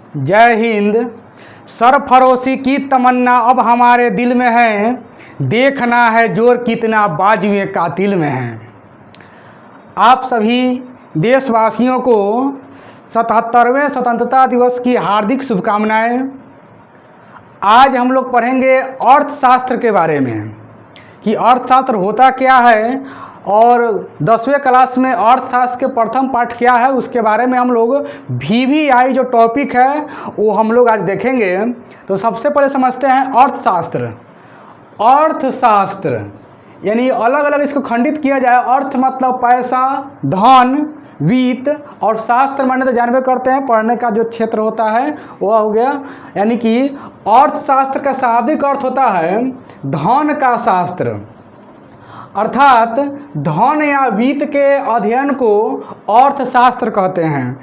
जय हिंद। सरफरोशी की तमन्ना अब हमारे दिल में है, देखना है जोर कितना बाजुए कातिल में है। आप सभी देशवासियों को 77वें स्वतंत्रता दिवस की हार्दिक शुभकामनाएं। आज हम लोग पढ़ेंगे अर्थशास्त्र के बारे में कि अर्थशास्त्र होता क्या है और 10वें क्लास में अर्थशास्त्र के प्रथम पाठ क्या है, उसके बारे में हम लोग VVI जो टॉपिक है वो हम लोग आज देखेंगे। तो सबसे पहले समझते हैं अर्थशास्त्र। अर्थशास्त्र यानी अलग अलग इसको खंडित किया जाए। अर्थ मतलब पैसा, धन, वित्त, और शास्त्र माने तो जानबे करते हैं पढ़ने का जो क्षेत्र होता है वह हो गया। यानी कि अर्थशास्त्र का शाब्दिक अर्थ होता है धन का शास्त्र, अर्थात धन या वित्त के अध्ययन को अर्थशास्त्र कहते हैं।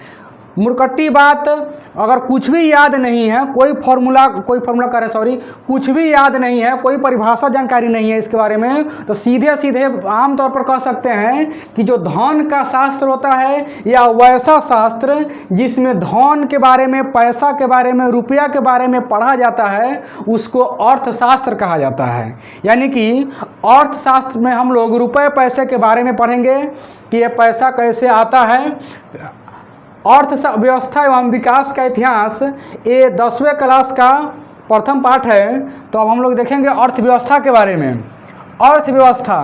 मुरकट्टी बात, अगर कुछ भी याद नहीं है, कोई फॉर्मूला कुछ भी याद नहीं है, कोई परिभाषा जानकारी नहीं है इसके बारे में, तो सीधे सीधे आमतौर पर कह सकते हैं कि जो धन का शास्त्र होता है या वैसा शास्त्र जिसमें धन के बारे में, पैसा के बारे में, रुपया के बारे में पढ़ा जाता है, उसको अर्थशास्त्र कहा जाता है। यानी कि अर्थशास्त्र में हम लोग रुपये पैसे के बारे में पढ़ेंगे कि ये पैसा कैसे आता है। अर्थव्यवस्था एवं विकास का इतिहास ये 10वें क्लास का प्रथम पाठ है। तो अब हम लोग देखेंगे अर्थव्यवस्था के बारे में। अर्थव्यवस्था,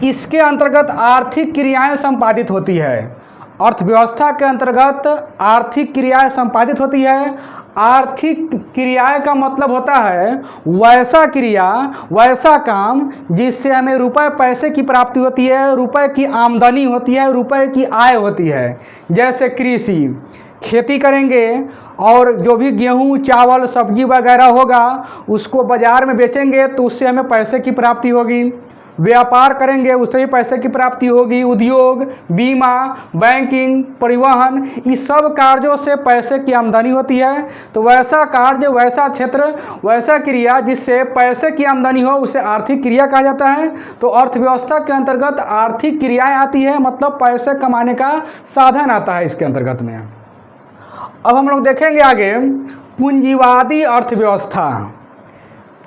इसके अंतर्गत आर्थिक क्रियाएं संपादित होती है। अर्थव्यवस्था के अंतर्गत आर्थिक क्रियाएं संपादित होती है। आर्थिक क्रियाएं का मतलब होता है वैसा क्रिया, वैसा काम जिससे हमें रुपए पैसे की प्राप्ति होती है, रुपए की आमदनी होती है, रुपए की आय होती है। जैसे कृषि, खेती करेंगे और जो भी गेहूं, चावल, सब्जी वगैरह होगा उसको बाज़ार में बेचेंगे तो उससे हमें पैसे की प्राप्ति होगी। व्यापार करेंगे उससे भी पैसे की प्राप्ति होगी। उद्योग, बीमा, बैंकिंग, परिवहन, इस सब कार्यों से पैसे की आमदनी होती है। तो वैसा कार्य, वैसा क्षेत्र, वैसा क्रिया जिससे पैसे की आमदनी हो उसे आर्थिक क्रिया कहा जाता है। तो अर्थव्यवस्था के अंतर्गत आर्थिक क्रियाएं आती है, मतलब पैसे कमाने का साधन आता है इसके अंतर्गत में। अब हम लोग देखेंगे आगे पूंजीवादी अर्थव्यवस्था।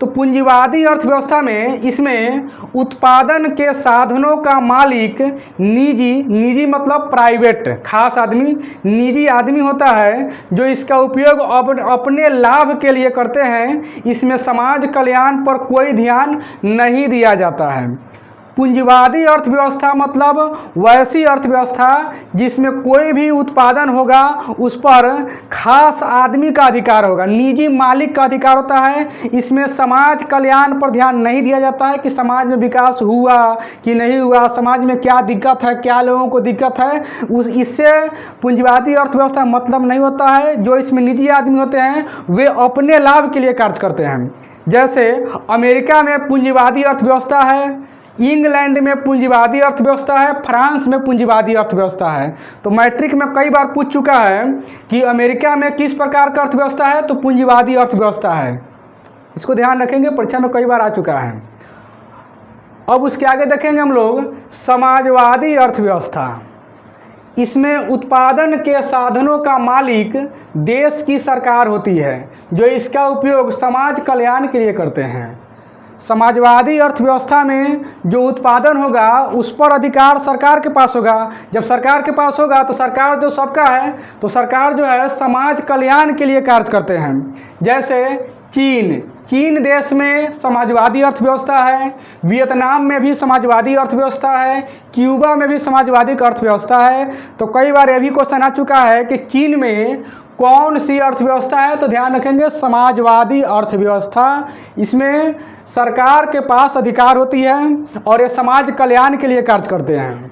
तो पूंजीवादी अर्थव्यवस्था में इसमें उत्पादन के साधनों का मालिक निजी मतलब प्राइवेट, खास आदमी, निजी आदमी होता है जो इसका उपयोग अपने लाभ के लिए करते हैं। इसमें समाज कल्याण पर कोई ध्यान नहीं दिया जाता है। पूंजीवादी अर्थव्यवस्था मतलब वैसी अर्थव्यवस्था जिसमें कोई भी उत्पादन होगा उस पर खास आदमी का अधिकार होगा, निजी मालिक का अधिकार होता है। इसमें समाज कल्याण पर ध्यान नहीं दिया जाता है कि समाज में विकास हुआ कि नहीं हुआ, समाज में क्या दिक्कत है, क्या लोगों को दिक्कत है, इससे पूंजीवादी अर्थव्यवस्था मतलब नहीं होता है। जो इसमें निजी आदमी होते हैं वे अपने लाभ के लिए कार्य करते हैं। जैसे अमेरिका में पूंजीवादी अर्थव्यवस्था है, इंग्लैंड में पूंजीवादी अर्थव्यवस्था है, फ्रांस में पूंजीवादी अर्थव्यवस्था है। तो मैट्रिक में कई बार पूछ चुका है कि अमेरिका में किस प्रकार का अर्थव्यवस्था है, तो पूंजीवादी अर्थव्यवस्था है। इसको ध्यान रखेंगे, परीक्षा में कई बार आ चुका है। अब उसके आगे देखेंगे हम लोग समाजवादी अर्थव्यवस्था। इसमें उत्पादन के साधनों का मालिक देश की सरकार होती है जो इसका उपयोग समाज कल्याण के लिए करते हैं। समाजवादी अर्थव्यवस्था में जो उत्पादन होगा उस पर अधिकार सरकार के पास होगा। जब सरकार के पास होगा तो सरकार जो सबका है, तो सरकार जो है समाज कल्याण के लिए कार्य करते हैं। जैसे चीन देश में समाजवादी अर्थव्यवस्था है, वियतनाम में भी समाजवादी अर्थव्यवस्था है, क्यूबा में भी समाजवादी अर्थव्यवस्था है। तो कई बार यह भी क्वेश्चन आ चुका है कि चीन में कौन सी अर्थव्यवस्था है, तो ध्यान रखेंगे समाजवादी अर्थव्यवस्था। इसमें सरकार के पास अधिकार होती है और ये समाज कल्याण के लिए कार्य करते हैं।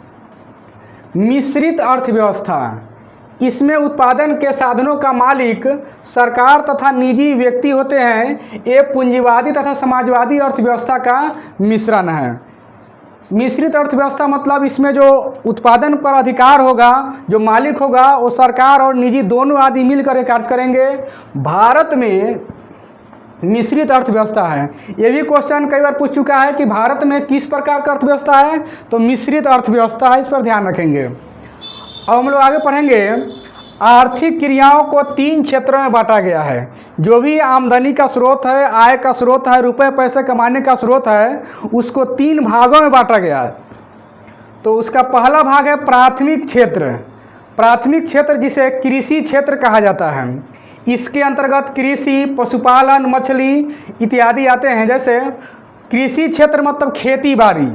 मिश्रित अर्थव्यवस्था, इसमें उत्पादन के साधनों का मालिक सरकार तथा निजी व्यक्ति होते हैं। ये पूंजीवादी तथा समाजवादी अर्थव्यवस्था का मिश्रण है। मिश्रित अर्थव्यवस्था मतलब इसमें जो उत्पादन पर अधिकार होगा, जो मालिक होगा, वो सरकार और निजी दोनों आदमी मिलकर कार्य करेंगे। भारत में मिश्रित अर्थव्यवस्था है। ये भी क्वेश्चन कई बार पूछ चुका है कि भारत में किस प्रकार का अर्थव्यवस्था है, तो मिश्रित अर्थव्यवस्था है, इस पर ध्यान रखेंगे। अब हम लोग आगे पढ़ेंगे आर्थिक क्रियाओं को 3 क्षेत्रों में बांटा गया है। जो भी आमदनी का स्रोत है, आय का स्रोत है, रुपए पैसे कमाने का स्रोत है, उसको 3 भागों में बांटा गया है। तो उसका पहला भाग है प्राथमिक क्षेत्र। प्राथमिक क्षेत्र जिसे कृषि क्षेत्र कहा जाता है। इसके अंतर्गत कृषि, पशुपालन, मछली इत्यादि आते हैं। जैसे कृषि क्षेत्र मतलब खेती बाड़ी,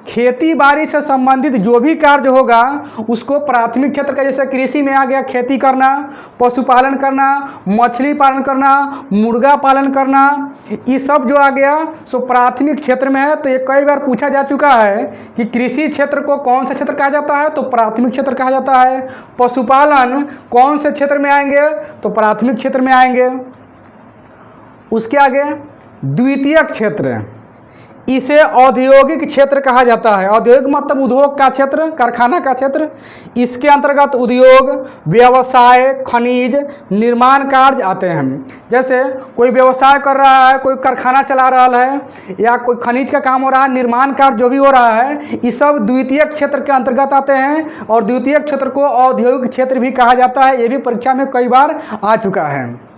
खेती बाड़ी से संबंधित जो भी कार्य होगा उसको प्राथमिक क्षेत्र का, जैसे कृषि में आ गया खेती करना, पशुपालन करना, मछली पालन करना, मुर्गा पालन करना, ये सब जो आ गया सो प्राथमिक क्षेत्र में है। तो ये कई बार पूछा जा चुका है कि कृषि क्षेत्र को कौन सा क्षेत्र कहा जाता है, तो प्राथमिक क्षेत्र कहा जाता है। पशुपालन कौन से क्षेत्र में आएंगे, तो प्राथमिक क्षेत्र में आएंगे। उसके आगे द्वितीयक क्षेत्र, इसे औद्योगिक क्षेत्र कहा जाता है। औद्योगिक मतलब उद्योग का क्षेत्र, कारखाना का क्षेत्र। इसके अंतर्गत उद्योग, व्यवसाय, खनिज, निर्माण कार्य आते हैं। जैसे कोई व्यवसाय कर रहा है, कोई कारखाना चला रहा है, या कोई खनिज का काम हो रहा है, निर्माण कार्य जो भी हो रहा है, ये सब द्वितीयक क्षेत्र के अंतर्गत आते हैं। और द्वितीयक क्षेत्र को औद्योगिक क्षेत्र भी कहा जाता है। ये भी परीक्षा में कई बार आ चुका है।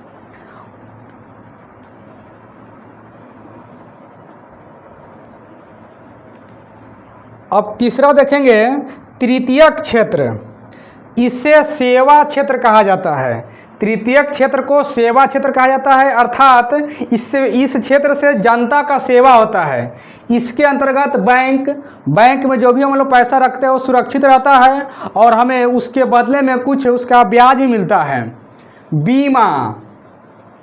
अब तीसरा देखेंगे तृतीयक क्षेत्र, इसे सेवा क्षेत्र कहा जाता है। तृतीयक क्षेत्र को सेवा क्षेत्र कहा जाता है, अर्थात इस क्षेत्र से जनता का सेवा होता है। इसके अंतर्गत बैंक में जो भी हम लोग पैसा रखते हैं वो सुरक्षित रहता है और हमें उसके बदले में कुछ उसका ब्याज ही मिलता है। बीमा,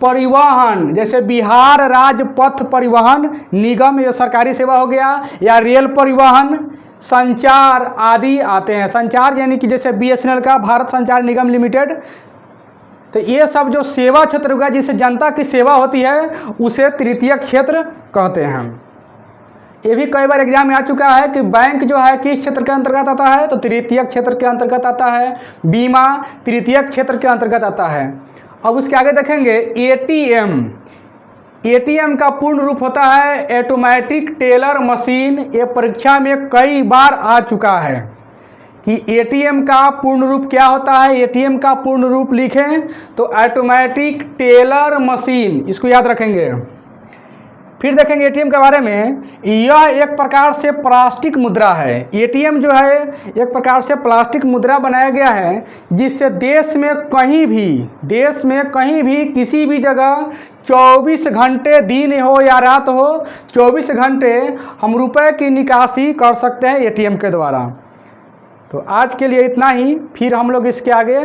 परिवहन, जैसे बिहार राज्य पथ परिवहन निगम, ये सरकारी सेवा हो गया, या रेल परिवहन, संचार आदि आते हैं। संचार यानी कि जैसे BSNL का भारत संचार निगम लिमिटेड। तो ये सब जो सेवा क्षेत्र होगा, जिससे जनता की सेवा होती है, उसे तृतीयक क्षेत्र कहते हैं। ये भी कई बार एग्जाम में आ चुका है कि बैंक जो है किस क्षेत्र के अंतर्गत आता है, तो तृतीयक क्षेत्र के अंतर्गत आता है। बीमा तृतीयक क्षेत्र के अंतर्गत आता है। अब उसके आगे देखेंगे एटीएम का पूर्ण रूप होता है ऑटोमेटिक टेलर मशीन। ये परीक्षा में कई बार आ चुका है कि एटीएम का पूर्ण रूप क्या होता है। एटीएम का पूर्ण रूप लिखें तो ऑटोमेटिक टेलर मशीन, इसको याद रखेंगे। फिर देखेंगे एटीएम के बारे में, यह एक प्रकार से प्लास्टिक मुद्रा है। एटीएम जो है एक प्रकार से प्लास्टिक मुद्रा बनाया गया है, जिससे देश में कहीं भी किसी भी जगह 24 घंटे, दिन हो या रात हो, 24 घंटे हम रुपए की निकासी कर सकते हैं एटीएम के द्वारा। तो आज के लिए इतना ही, फिर हम लोग इसके आगे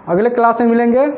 अगले क्लास में मिलेंगे।